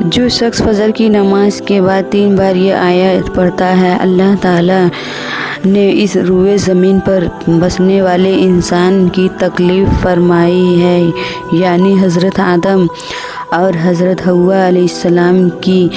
جو شخص فجر کی نماز کے بعد 3 بار یہ آیت پڑھتا ہے، اللہ تعالیٰ نے اس روئے زمین پر بسنے والے انسان کی تکلیف فرمائی ہے، یعنی حضرت آدم اور حضرت حوا علیہ السلام کی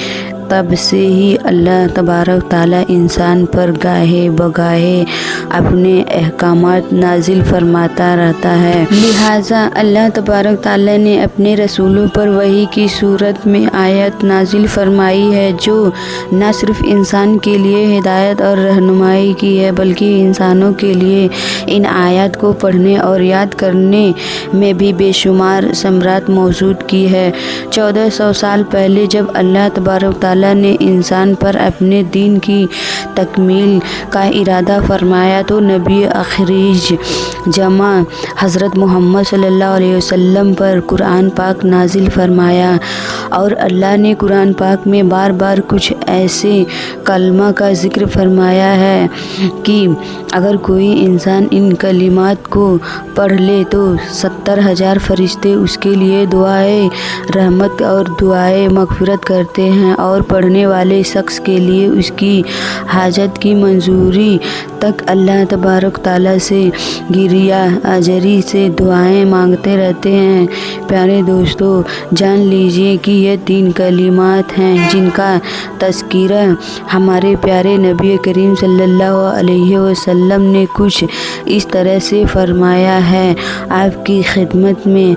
تب سے ہی اللہ تبارک تعالیٰ انسان پر گاہے بگاہے اپنے احکامات نازل فرماتا رہتا ہے۔ لہٰذا اللہ تبارک تعالیٰ نے اپنے رسولوں پر وحی کی صورت میں آیت نازل فرمائی ہے، جو نہ صرف انسان کے لیے ہدایت اور رہنمائی کی ہے بلکہ انسانوں کے لیے ان آیات کو پڑھنے اور یاد کرنے میں بھی بے شمار ثمرات موجود کی ہے۔ 1400 سال پہلے جب اللہ تبارک تعالیٰ نے انسان پر اپنے دین کی تکمیل کا ارادہ فرمایا تو نبی اخریج جمع حضرت محمد صلی اللہ علیہ وسلم پر قرآن پاک نازل فرمایا، اور اللہ نے قرآن پاک میں بار بار کچھ ایسے کلمہ کا ذکر فرمایا ہے کہ اگر کوئی انسان ان کلمات کو پڑھ لے تو 70,000 فرشتے اس کے لیے دعائے رحمت اور دعائے مغفرت کرتے ہیں، اور پڑھنے والے شخص کے لیے اس کی حاجت کی منظوری تک اللہ تبارک تعالیٰ سے گریہ اجری سے دعائیں مانگتے رہتے ہیں۔ پیارے دوستو، جان لیجئے کہ یہ 3 کلمات ہیں جن کا تذکرہ ہمارے پیارے نبی کریم صلی اللہ علیہ وسلم نے کچھ اس طرح سے فرمایا ہے۔ آپ کی خدمت میں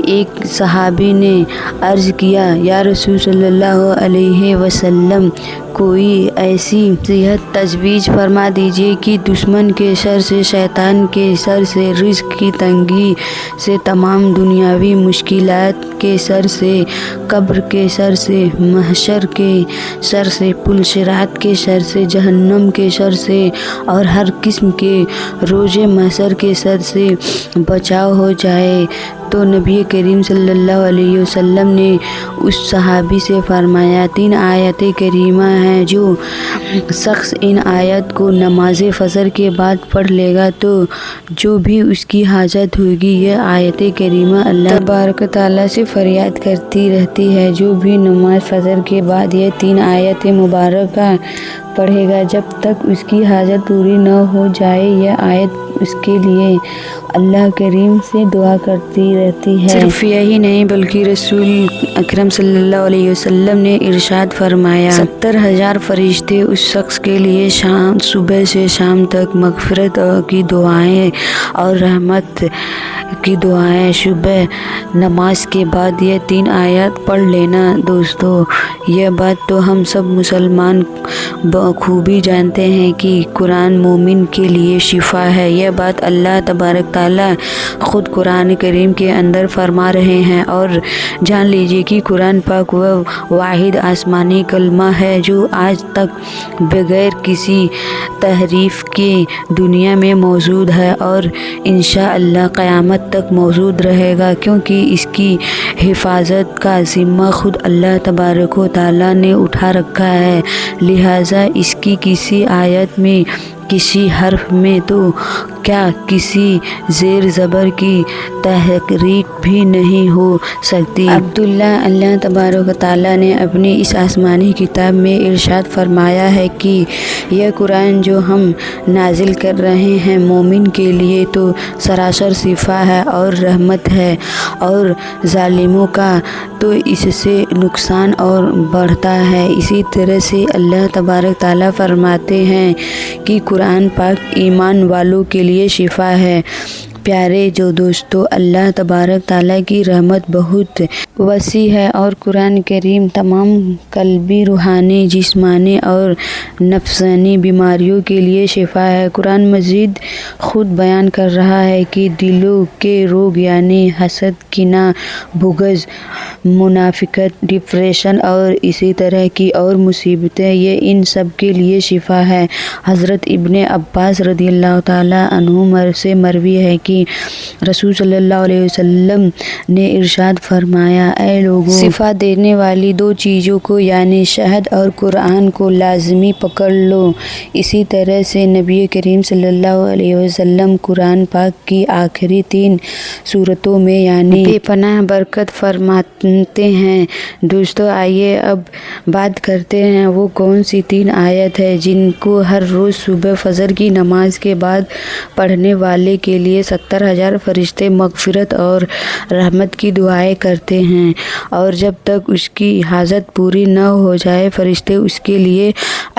ایک صحابی نے عرض کیا، یا رسول صلی اللہ علیہ وسلم، کوئی ایسی نصیحت تجویز فرما دیجیے کہ دشمن کے شر سے، شیطان کے شر سے، رزق کی تنگی سے، تمام دنیاوی مشکلات کے شر سے، قبر کے شر سے، محشر کے شر سے، پل صراط کے شر سے، جہنم کے شر سے اور ہر قسم کے روز محشر کے شر سے بچاؤ ہو جائے۔ تو نبی کریم صلی اللہ علیہ وسلم نے اس صحابی سے فرمایا، 3 آیت کریمہ ہیں، جو شخص ان آیت کو نماز فجر کے بعد پڑھ لے گا تو جو بھی اس کی حاجت ہوگی، یہ آیت کریمہ اللہ تبارک تعالیٰ سے فریاد کرتی رہتی ہے۔ جو بھی نماز فجر کے بعد یہ 3 آیت مبارکہ پڑھے گا، جب تک اس کی حاجت پوری نہ ہو جائے، یہ آیت اس کے لیے اللہ کریم سے دعا کرتی رہتی ہے۔ صرف یہی نہیں بلکہ رسول اکرم صلی اللہ علیہ وسلم نے ارشاد فرمایا، 70,000 فرشتے اس شخص کے لیے صبح سے شام تک مغفرت کی دعائیں اور رحمت کی دعائیں۔ صبح نماز کے بعد یہ 3 آیات پڑھ لینا۔ دوستو، یہ بات تو ہم سب مسلمان بخوبی جانتے ہیں کہ قرآن مومن کے لیے شفا ہے۔ یہ بات اللہ تبارک تعالیٰ خود قرآن کریم کے اندر فرما رہے ہیں، اور جان لیجیے کہ قرآن پاک وہ واحد آسمانی کلمہ ہے جو آج تک بغیر کسی تحریف کے دنیا میں موجود ہے اور انشاءاللہ قیامت تک موجود رہے گا، کیونکہ اس کی حفاظت کا ذمہ خود اللہ تبارک و تعالیٰ نے اٹھا رکھا ہے۔ لہٰذا اس کی کسی آیت میں، کسی حرف میں تو کیا کسی زیر زبر کی تحریک بھی نہیں ہو سکتی۔ عبداللہ، اللہ تبارک و تعالیٰ نے اپنی اس آسمانی کتاب میں ارشاد فرمایا ہے کہ یہ قرآن جو ہم نازل کر رہے ہیں مومن کے لیے تو سراسر شفا ہے اور رحمت ہے، اور ظالموں کا تو اس سے نقصان اور بڑھتا ہے۔ اسی طرح سے اللہ تبارک تعالیٰ فرماتے ہیں کہ قرآن پاک ایمان والوں کے لیے شفا ہے۔ پیارے جو دوستو، اللہ تبارک تعالیٰ کی رحمت بہت وسیع ہے، اور قرآن کریم تمام قلبی، روحانی، جسمانی اور نفسانی بیماریوں کے لیے شفا ہے۔ قرآن مجید خود بیان کر رہا ہے کہ دلوں کے روگ یعنی حسد، کینہ، بغض، منافقت، ڈپریشن اور اسی طرح کی اور مصیبتیں، یہ ان سب کے لیے شفا ہے۔ حضرت ابن عباس رضی اللہ تعالیٰ عنہما سے مروی ہے کہ کہ رسول صلی اللہ علیہ وسلم نے ارشاد فرمایا، اے لوگوں، شفا دینے والی دو چیزوں کو یعنی شہد اور قرآن کو لازمی پکڑ لو۔ اسی طرح سے نبی کریم صلی اللہ علیہ وسلم قرآن پاک کی آخری 3 سورتوں میں یعنی بے پناہ برکت فرماتے ہیں۔ دوستو، آئیے اب بات کرتے ہیں وہ کون سی 3 آیت ہے جن کو ہر روز صبح فجر کی نماز کے بعد پڑھنے والے کے لیے 70,000 فرشتے مغفرت اور رحمت کی دعائیں کرتے ہیں، اور جب تک اس کی حاجت پوری نہ ہو جائے فرشتے اس کے لیے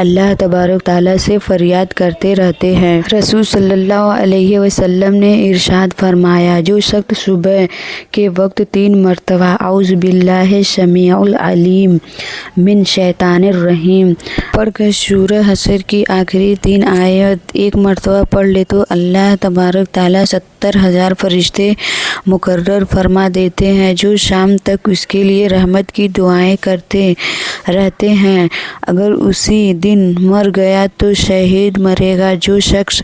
اللہ تبارک تعالیٰ سے فریاد کرتے رہتے ہیں۔ رسول صلی اللہ علیہ وسلم نے ارشاد فرمایا، جو شخص صبح کے وقت 3 مرتبہ اعوذ باللہ السمیع العلیم من الشیطان الرجیم پڑھ کر سورہ حشر کی آخری 3 آیت 1 مرتبہ پڑھ لے تو اللہ تبارک تعالیٰ 70,000 فرشتے مقرر فرما دیتے ہیں جو شام تک اس کے لیے رحمت کی دعائیں کرتے رہتے ہیں۔ اگر اسی دن مر گیا تو شہید مرے گا۔ جو شخص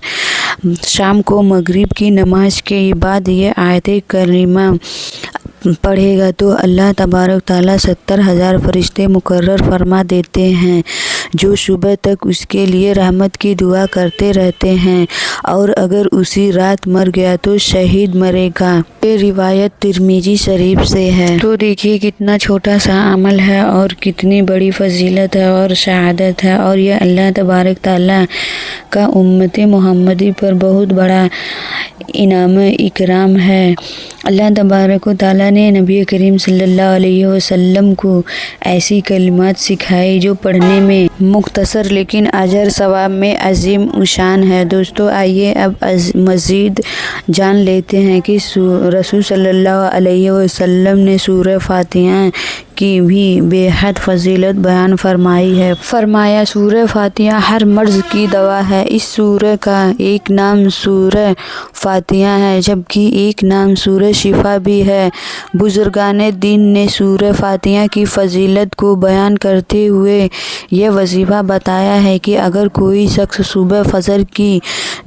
شام کو مغرب کی نماز کے بعد یہ آیت کریمہ پڑھے گا تو اللہ تبارک تعالیٰ 70,000 فرشتے مقرر فرما دیتے ہیں جو صبح تک اس کے لیے رحمت کی دعا کرتے رہتے ہیں، اور اگر اسی رات مر گیا تو شہید مرے گا۔ یہ روایت ترمذی شریف سے ہے۔ تو دیکھیے کتنا چھوٹا سا عمل ہے اور کتنی بڑی فضیلت ہے اور سعادت ہے، اور یہ اللہ تبارک تعالیٰ کا امت محمدی پر بہت بڑا انعام اکرام ہے۔ اللہ تبارک و تعالیٰ نے نبی کریم صلی اللہ علیہ وسلم کو ایسی کلمات سکھائی جو پڑھنے میں مختصر لیکن اجر ثواب میں عظیم الشان ہے۔ دوستو، آئیے اب مزید جان لیتے ہیں کہ رسول صلی اللہ علیہ وسلم نے سورہ فاتحہ کی بھی بے حد فضیلت بیان فرمائی ہے۔ فرمایا، سورہ فاتحہ ہر مرض کی دوا ہے۔ اس سورہ کا ایک نام سورہ فاتحہ ہے جبکہ ایک نام سورہ شفا بھی ہے۔ بزرگان دین نے سورہ فاتحہ کی فضیلت کو بیان کرتے ہوئے یہ وظیفہ بتایا ہے کہ اگر کوئی شخص صبح فجر کی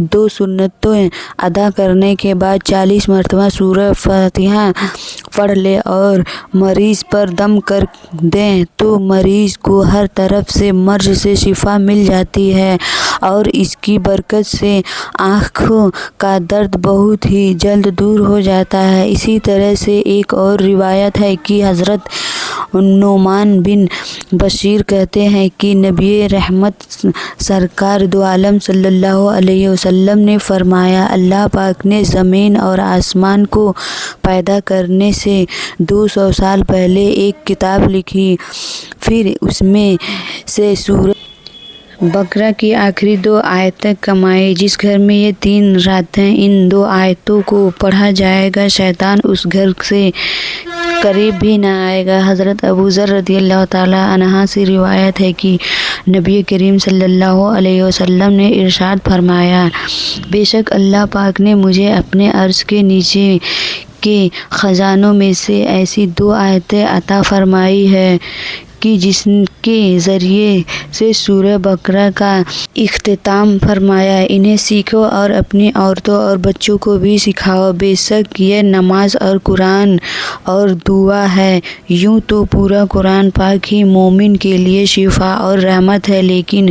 2 سنتیں ادا کرنے کے بعد 40 مرتبہ سورہ فاتحہ پڑھ لے اور مریض پر دم کر دیں تو مریض کو ہر طرف سے مرض سے شفا مل جاتی ہے، اور اس کی برکت سے آنکھوں کا درد بہت ہی جلد دور ہو جاتا ہے۔ اسی طرح سے ایک اور روایت ہے کہ حضرت نعمان بن بشیر کہتے ہیں کہ نبی رحمت سرکار دو عالم صلی اللہ علیہ وسلم نے فرمایا، اللہ پاک نے زمین اور آسمان کو پیدا کرنے سے 200 سال پہلے ایک کتاب لکھی، پھر اس میں سے سورہ بقرہ کی آخری 2 آیتیں کمائی۔ جس گھر میں یہ 3 راتیں ان 2 آیتوں کو پڑھا جائے گا شیطان اس گھر سے قریب بھی نہ آئے گا۔ حضرت ابو ذر رضی اللہ تعالیٰ عنہ سے روایت ہے کہ نبی کریم صلی اللہ علیہ وسلم نے ارشاد فرمایا، بے شک اللہ پاک نے مجھے اپنے عرش کے نیچے کے خزانوں میں سے ایسی 2 آیتیں عطا فرمائی ہے کہ جس کے ذریعے سے سورہ بقرہ کا اختتام فرمایا، انہیں سیکھو اور اپنی عورتوں اور بچوں کو بھی سکھاؤ، بے شک یہ نماز اور قرآن اور دعا ہے۔ یوں تو پورا قرآن پاک ہی مومن کے لیے شفا اور رحمت ہے، لیکن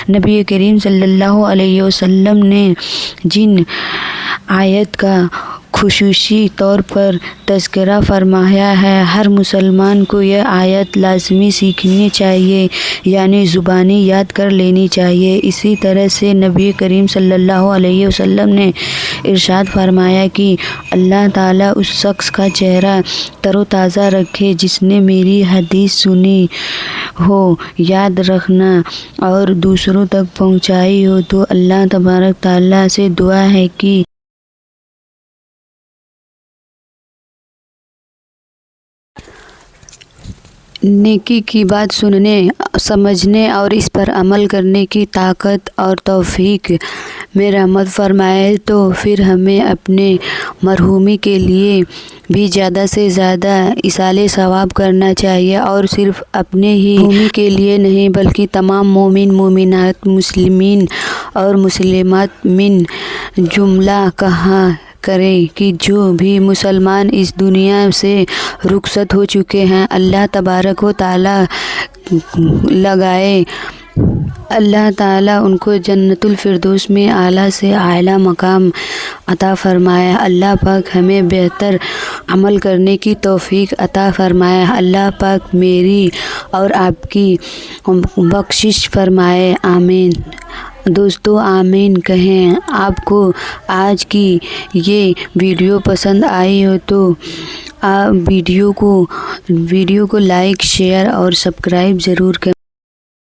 نبی کریم صلی اللہ علیہ وسلم نے جن آیت کا خصوصی طور پر تذکرہ فرمایا ہے، ہر مسلمان کو یہ آیت لازمی سیکھنی چاہیے، یعنی زبانی یاد کر لینی چاہیے۔ اسی طرح سے نبی کریم صلی اللہ علیہ وسلم نے ارشاد فرمایا کہ اللہ تعالیٰ اس شخص کا چہرہ تر و تازہ رکھے جس نے میری حدیث سنی ہو، یاد رکھنا اور دوسروں تک پہنچائی ہو۔ تو اللہ تبارک تعالیٰ سے دعا ہے کہ نیکی کی بات سننے، سمجھنے اور اس پر عمل کرنے کی طاقت اور توفیق میں رحمت فرمائے، تو پھر ہمیں اپنے مرحومی کے لیے بھی زیادہ سے زیادہ ایصال ثواب کرنا چاہیے، اور صرف اپنے ہی مرحومی کے لیے نہیں بلکہ تمام مومن مومنات، مسلمین اور مسلمات من جملہ کہاں کریں کہ جو بھی مسلمان اس دنیا سے رخصت ہو چکے ہیں، اللہ تبارک و تعالیٰ اللہ تعالیٰ ان کو جنت الفردوس میں اعلیٰ سے اعلیٰ مقام عطا فرمائے۔ اللہ پاک ہمیں بہتر عمل کرنے کی توفیق عطا فرمائے۔ اللہ پاک میری اور آپ کی بخشش فرمائے، آمین۔ دوستو آمین کہیں۔ آپ کو آج کی یہ ویڈیو پسند آئی ہو تو آپ ویڈیو کو لائک، شیئر اور سبسکرائب ضرور کریں۔